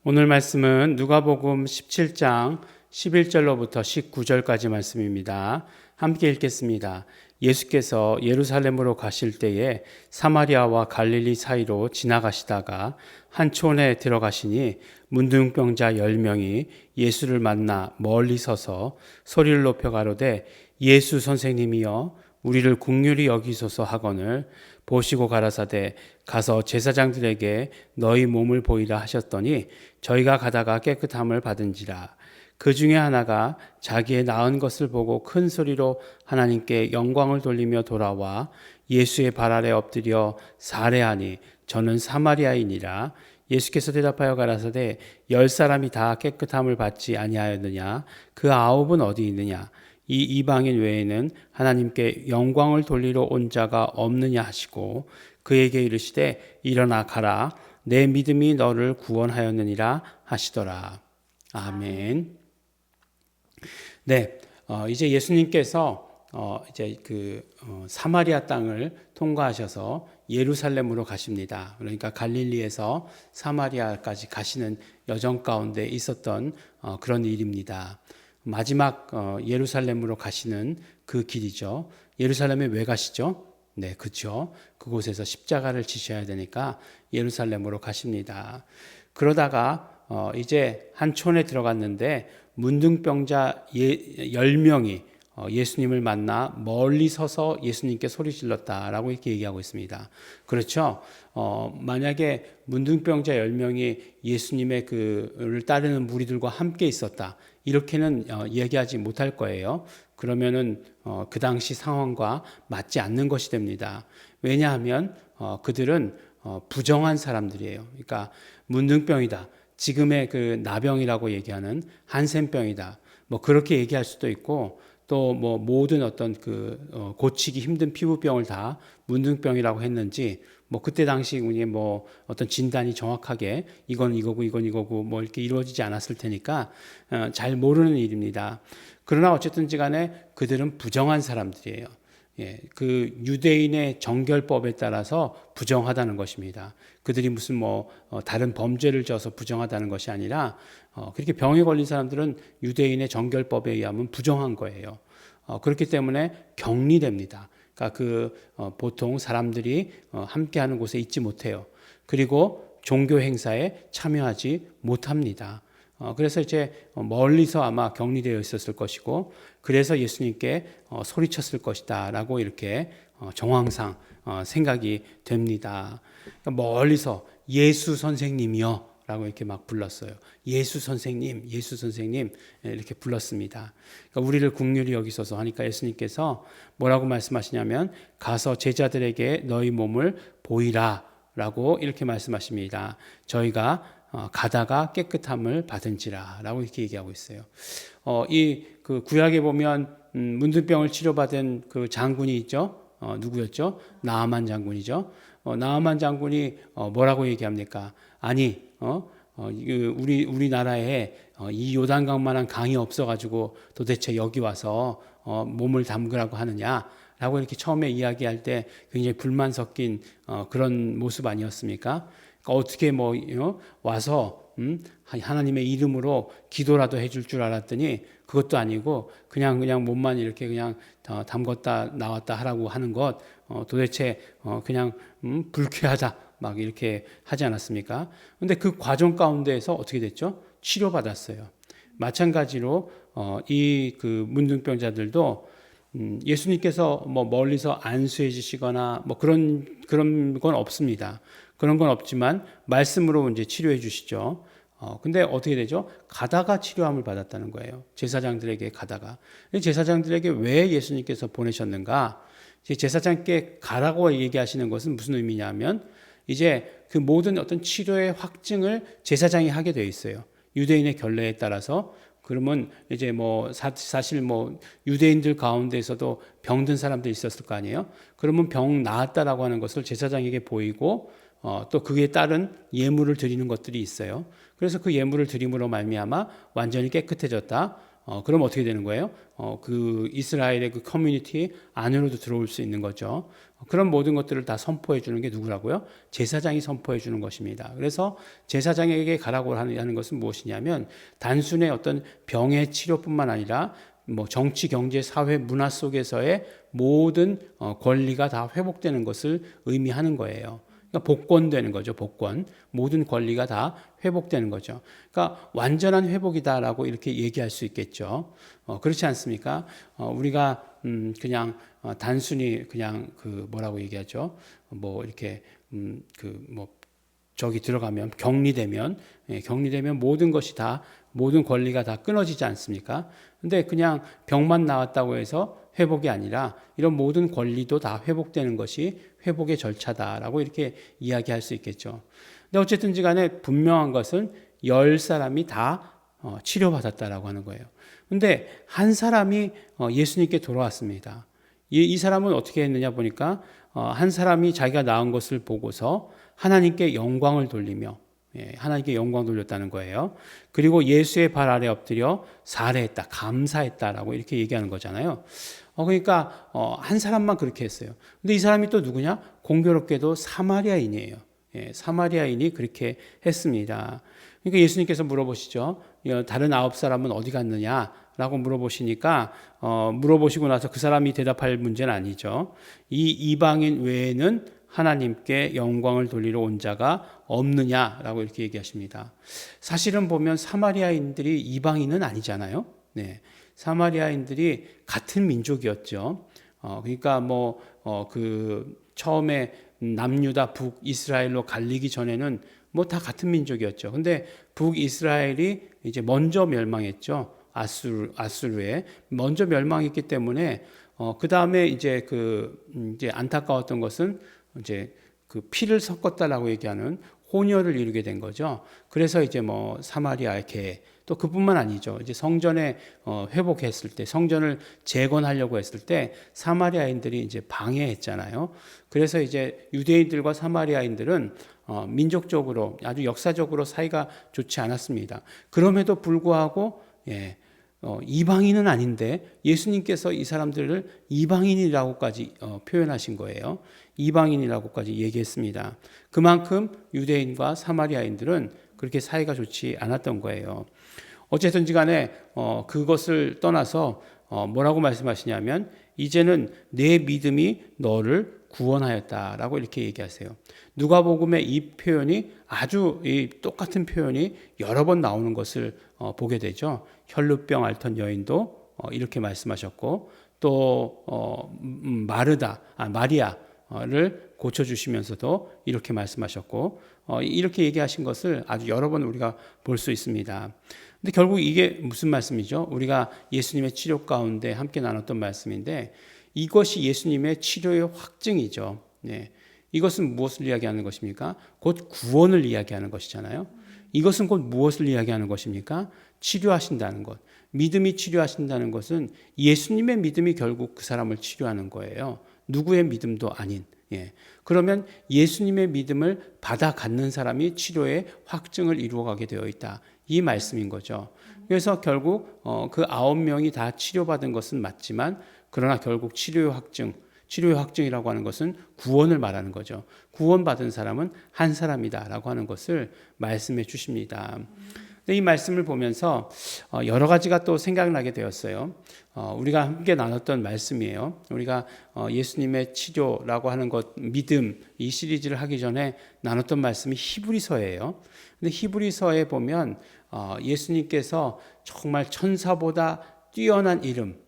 오늘 말씀은 누가복음 17장 11절로부터 19절까지 말씀입니다. 함께 읽겠습니다. 예수께서 예루살렘으로 가실 때에 사마리아와 갈릴리 사이로 지나가시다가 한 촌에 들어가시니 문둥병자 10명이 예수를 만나 멀리 서서 소리를 높여 가로되 예수 선생님이여 우리를 긍휼히 여기소서 하거늘 보시고 가라사대 가서 제사장들에게 너희 몸을 보이라 하셨더니 저희가 가다가 깨끗함을 받은지라. 그 중에 하나가 자기의 나은 것을 보고 큰 소리로 하나님께 영광을 돌리며 돌아와 예수의 발 아래 엎드려 살해하니 저는 사마리아인이라. 예수께서 대답하여 가라사대 10사람이 다 깨끗함을 받지 아니하였느냐? 그 9은 어디 있느냐? 이 이방인 외에는 하나님께 영광을 돌리러 온 자가 없느냐 하시고 그에게 이르시되 일어나 가라 내 믿음이 너를 구원하였느니라 하시더라. 아멘. 네, 이제 예수님께서 사마리아 땅을 통과하셔서 예루살렘으로 가십니다. 그러니까 갈릴리에서 사마리아까지 가시는 여정 가운데 있었던 그런 일입니다. 마지막 예루살렘으로 가시는 그 길이죠. 예루살렘에 왜 가시죠? 네, 그렇죠. 그곳에서 십자가를 지셔야 되니까 예루살렘으로 가십니다. 그러다가 이제 한 촌에 들어갔는데 문둥병자 10명이 예수님을 만나 멀리 서서 예수님께 소리 질렀다라고 이렇게 얘기하고 있습니다. 그렇죠. 만약에 문둥병자 10명이 예수님의 그를 따르는 무리들과 함께 있었다. 이렇게는 얘기하지 못할 거예요. 그러면은 그 당시 상황과 맞지 않는 것이 됩니다. 왜냐하면 그들은 부정한 사람들이에요. 그러니까 문둥병이다. 지금의 그 나병이라고 얘기하는 한센병이다. 뭐 그렇게 얘기할 수도 있고 또 뭐 모든 어떤 고치기 힘든 피부병을 다 문둥병이라고 했는지 뭐 그때 당시 뭐 어떤 진단이 정확하게 이건 이거고 이건 이거고 뭐 이렇게 이루어지지 않았을 테니까 잘 모르는 일입니다. 그러나 어쨌든지 간에 그들은 부정한 사람들이에요. 예, 그 유대인의 정결법에 따라서 부정하다는 것입니다. 그들이 무슨 다른 범죄를 져서 부정하다는 것이 아니라 그렇게 병에 걸린 사람들은 유대인의 정결법에 의하면 부정한 거예요. 그렇기 때문에 격리됩니다. 그러니까 보통 사람들이 함께하는 곳에 있지 못해요. 그리고 종교 행사에 참여하지 못합니다. 그래서 이제 멀리서 아마 격리되어 있었을 것이고 그래서 예수님께 소리쳤을 것이다라고 이렇게 정황상 생각이 됩니다. 그러니까 멀리서 예수 선생님이여 라고 이렇게 막 불렀어요. 예수 선생님, 예수 선생님 이렇게 불렀습니다. 그러니까 우리를 긍휼히 여기소서 하니까 예수님께서 뭐라고 말씀하시냐면 가서 제자들에게 너희 몸을 보이라 라고 이렇게 말씀하십니다. 저희가 가다가 깨끗함을 받은지라 라고 이렇게 얘기하고 있어요. 그 구약에 보면 문둥병을 치료받은 그 장군이 있죠. 누구였죠? 나아만 장군이죠. 나아만 장군이 뭐라고 얘기합니까? 아니, 우리나라에 이 요단강만한 강이 없어가지고 도대체 여기 와서 몸을 담그라고 하느냐라고 이렇게 처음에 이야기할 때 굉장히 불만 섞인 그런 모습 아니었습니까? 그러니까 어떻게 와서 하나님의 이름으로 기도라도 해줄 줄 알았더니 그것도 아니고 그냥 몸만 이렇게 그냥 담궜다 나왔다 하라고 하는 것 도대체 그냥 불쾌하다 막 이렇게 하지 않았습니까? 근데 그 과정 가운데에서 어떻게 됐죠? 치료받았어요. 마찬가지로 이 문둥병자들도 예수님께서 멀리서 안수해 주시거나 그런 건 없습니다. 그런 건 없지만 말씀으로 이제 치료해 주시죠. 근데 어떻게 되죠? 가다가 치료함을 받았다는 거예요. 제사장들에게 가다가. 제사장들에게 왜 예수님께서 보내셨는가? 제사장께 가라고 얘기하시는 것은 무슨 의미냐면 이제 그 모든 어떤 치료의 확증을 제사장이 하게 되어 있어요. 유대인의 결례에 따라서. 그러면 이제 사실 유대인들 가운데서도 병든 사람들이 있었을 거 아니에요. 그러면 병 나았다라고 하는 것을 제사장에게 보이고 또 그에 따른 예물을 드리는 것들이 있어요. 그래서 그 예물을 드림으로 말미암아 완전히 깨끗해졌다. 그럼 어떻게 되는 거예요? 그 이스라엘의 그 커뮤니티 안으로도 들어올 수 있는 거죠. 그런 모든 것들을 다 선포해 주는 게 누구라고요? 제사장이 선포해 주는 것입니다. 그래서 제사장에게 가라고 하는 것은 무엇이냐면 단순히 어떤 병의 치료뿐만 아니라 뭐 정치, 경제, 사회, 문화 속에서의 모든 권리가 다 회복되는 것을 의미하는 거예요. 그러니까 복권되는 거죠. 복권. 모든 권리가 다 회복되는 거죠. 그러니까 완전한 회복이다라고 이렇게 얘기할 수 있겠죠. 그렇지 않습니까? 우리가 그냥 단순히 그냥 그 뭐라고 얘기하죠? 뭐 이렇게 그 뭐 저기 들어가면 격리되면 모든 것이 다 모든 권리가 다 끊어지지 않습니까? 근데 그냥 병만 나왔다고 해서 회복이 아니라 이런 모든 권리도 다 회복되는 것이 회복의 절차다라고 이렇게 이야기할 수 있겠죠. 근데 어쨌든지 간에 분명한 것은 10사람이 다 치료받았다라고 하는 거예요. 근데 한 사람이 예수님께 돌아왔습니다. 이 사람은 어떻게 했느냐 보니까 한 사람이 자기가 나은 것을 보고서 하나님께 영광을 돌리며 하나님께 영광 돌렸다는 거예요. 그리고 예수의 발 아래 엎드려 사례했다, 감사했다라고 이렇게 얘기하는 거잖아요. 그러니까 한 사람만 그렇게 했어요. 근데 이 사람이 또 누구냐? 공교롭게도 사마리아인이에요. 사마리아인이 그렇게 했습니다. 그러니까 예수님께서 물어보시죠. 다른 9사람은 어디 갔느냐? 라고 물어보시니까 물어보시고 나서 그 사람이 대답할 문제는 아니죠. 이 이방인 외에는 하나님께 영광을 돌리러 온 자가 없느냐라고 이렇게 얘기하십니다. 사실은 보면 사마리아인들이 이방인은 아니잖아요. 네. 사마리아인들이 같은 민족이었죠. 그러니까 그 처음에 남유다 북이스라엘로 갈리기 전에는 뭐 다 같은 민족이었죠. 근데 북이스라엘이 이제 먼저 멸망했죠. 아수르에 먼저 멸망했기 때문에 그 다음에 이제 이제 안타까웠던 것은 이제 그 피를 섞었다라고 얘기하는 혼혈을 이루게 된 거죠. 그래서 이제 뭐 사마리아의 개, 또 그뿐만 아니죠. 이제 성전에 회복했을 때, 성전을 재건하려고 했을 때 사마리아인들이 이제 방해했잖아요. 그래서 이제 유대인들과 사마리아인들은 민족적으로 아주 역사적으로 사이가 좋지 않았습니다. 그럼에도 불구하고 이방인은 아닌데 예수님께서 이 사람들을 이방인이라고까지 표현하신 거예요. 이방인이라고까지 얘기했습니다. 그만큼 유대인과 사마리아인들은 그렇게 사이가 좋지 않았던 거예요. 어쨌든지 간에 그것을 떠나서 뭐라고 말씀하시냐면 이제는 내 믿음이 너를 구원하였다라고 이렇게 얘기하세요. 누가복음의 이 표현이 아주 이 똑같은 표현이 여러 번 나오는 것을 보게 되죠. 혈루병 앓던 여인도 이렇게 말씀하셨고 또 마리아를 고쳐주시면서도 이렇게 말씀하셨고 이렇게 얘기하신 것을 아주 여러 번 우리가 볼 수 있습니다. 근데 결국 이게 무슨 말씀이죠? 우리가 예수님의 치료 가운데 함께 나눴던 말씀인데 이것이 예수님의 치료의 확증이죠. 네. 이것은 무엇을 이야기하는 것입니까? 곧 구원을 이야기하는 것이잖아요. 이것은 곧 무엇을 이야기하는 것입니까? 치료하신다는 것. 믿음이 치료하신다는 것은 예수님의 믿음이 결국 그 사람을 치료하는 거예요. 누구의 믿음도 아닌. 그러면 예수님의 믿음을 받아 갖는 사람이 치료의 확증을 이루어가게 되어 있다. 이 말씀인 거죠. 그래서 결국 그 9명이 다 치료받은 것은 맞지만 그러나 결국 치료의 확증이라고 하는 것은 구원을 말하는 거죠. 구원받은 사람은 한 사람이다라고 하는 것을 말씀해 주십니다. 이 말씀을 보면서 여러 가지가 또 생각나게 되었어요. 우리가 함께 나눴던 말씀이에요. 우리가 예수님의 치료라고 하는 것, 믿음, 이 시리즈를 하기 전에 나눴던 말씀이 히브리서예요. 근데 히브리서에 보면 예수님께서 정말 천사보다 뛰어난 이름,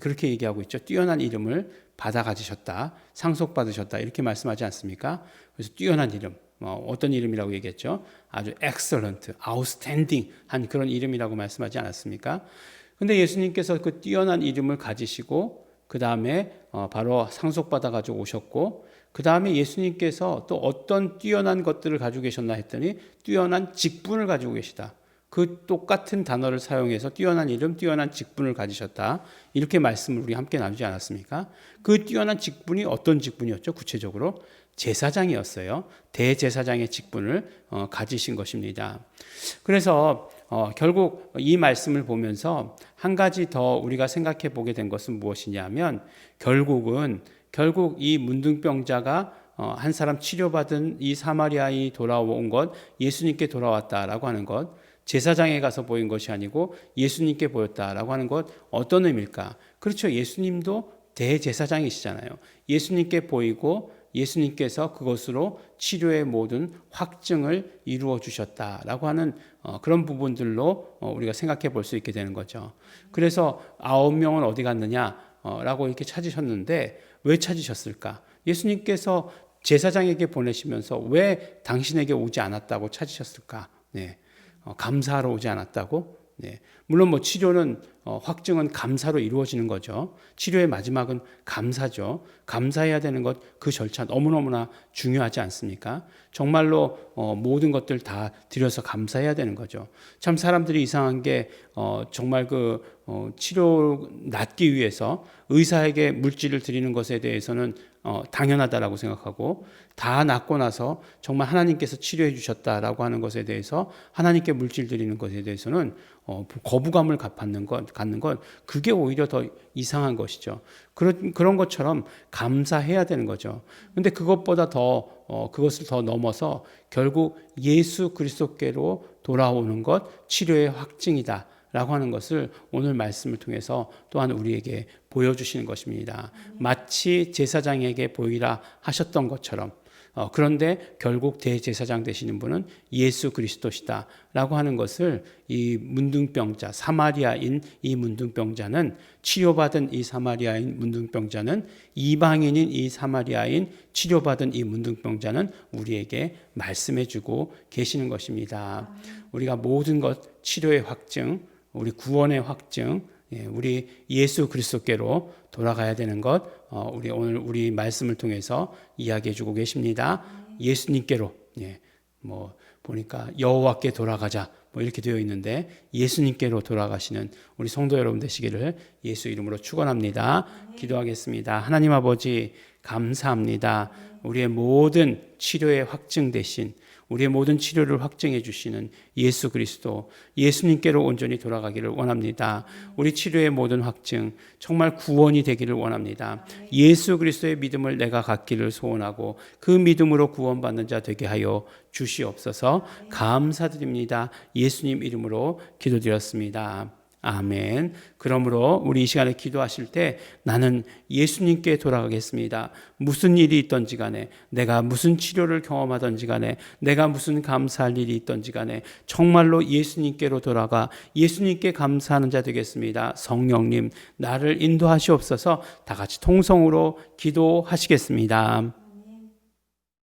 그렇게 얘기하고 있죠. 뛰어난 이름을 받아 가지셨다, 상속받으셨다 이렇게 말씀하지 않습니까? 그래서 뛰어난 이름, 어떤 이름이라고 얘기했죠? 아주 excellent, outstanding 한 그런 이름이라고 말씀하지 않았습니까? 근데 예수님께서 그 뛰어난 이름을 가지시고 그 다음에 바로 상속받아 가지고 오셨고 그 다음에 예수님께서 또 어떤 뛰어난 것들을 가지고 계셨나 했더니 뛰어난 직분을 가지고 계시다. 그 똑같은 단어를 사용해서 뛰어난 이름, 뛰어난 직분을 가지셨다. 이렇게 말씀을 우리 함께 나누지 않았습니까? 그 뛰어난 직분이 어떤 직분이었죠? 구체적으로 제사장이었어요. 대제사장의 직분을 가지신 것입니다. 그래서 결국 이 말씀을 보면서 한 가지 더 우리가 생각해 보게 된 것은 무엇이냐면 결국 이 문둥병자가 한 사람 치료받은 이 사마리아인이 돌아온 것, 예수님께 돌아왔다라고 하는 것, 제사장에 가서 보인 것이 아니고 예수님께 보였다라고 하는 것, 어떤 의미일까? 그렇죠. 예수님도 대제사장이시잖아요. 예수님께 보이고 예수님께서 그것으로 치료의 모든 확증을 이루어 주셨다라고 하는 그런 부분들로 우리가 생각해 볼 수 있게 되는 거죠. 그래서 9명은 어디 갔느냐라고 이렇게 찾으셨는데 왜 찾으셨을까? 예수님께서 제사장에게 보내시면서 왜 당신에게 오지 않았다고 찾으셨을까? 네. 감사하러 오지 않았다고? 네. 물론 뭐 치료는 확증은 감사로 이루어지는 거죠. 치료의 마지막은 감사죠. 감사해야 되는 것, 그 절차 너무너무나 중요하지 않습니까? 정말로 모든 것들 다 드려서 감사해야 되는 거죠. 참 사람들이 이상한 게 정말 치료 낫기 위해서 의사에게 물질을 드리는 것에 대해서는 당연하다라고 생각하고, 다 낫고 나서 정말 하나님께서 치료해 주셨다라고 하는 것에 대해서 하나님께 물질 드리는 것에 대해서는 거부감을 갖는 것, 그게 오히려 더 이상한 것이죠. 그런 것처럼 감사해야 되는 거죠. 근데 그것보다 그것을 더 넘어서 결국 예수 그리스도께로 돌아오는 것, 치료의 확증이다 라고 하는 것을 오늘 말씀을 통해서 또한 우리에게 보여주시는 것입니다. 마치 제사장에게 보이라 하셨던 것처럼, 그런데 결국 대제사장 되시는 분은 예수 그리스도시다 라고 하는 것을 이 문둥병자, 사마리아인 이 문둥병자는, 치료받은 이 사마리아인 문둥병자는, 이방인인 이 사마리아인 치료받은 이 문둥병자는 우리에게 말씀해 주고 계시는 것입니다. 우리가 모든 것, 치료의 확증, 우리 구원의 확증, 우리 예수 그리스도께로 돌아가야 되는 것, 오늘 우리 말씀을 통해서 이야기해 주고 계십니다. 예수님께로, 보니까 여호와께 돌아가자 이렇게 되어 있는데 예수님께로 돌아가시는 우리 성도 여러분 되시기를 예수 이름으로 축원합니다. 기도하겠습니다. 하나님 아버지 감사합니다. 우리의 모든 치료의 확증 되신, 우리의 모든 치료를 확증해 주시는 예수 그리스도, 예수님께로 온전히 돌아가기를 원합니다. 우리 치료의 모든 확증, 정말 구원이 되기를 원합니다. 예수 그리스도의 믿음을 내가 갖기를 소원하고 그 믿음으로 구원받는 자 되게 하여 주시옵소서. 감사드립니다. 예수님 이름으로 기도드렸습니다. 아멘. 그러므로 우리 이 시간에 기도하실 때 나는 예수님께 돌아가겠습니다. 무슨 일이 있던지 간에, 내가 무슨 치료를 경험하던지 간에, 내가 무슨 감사할 일이 있던지 간에 정말로 예수님께로 돌아가 예수님께 감사하는 자 되겠습니다. 성령님 나를 인도하시옵소서. 다 같이 통성으로 기도하시겠습니다.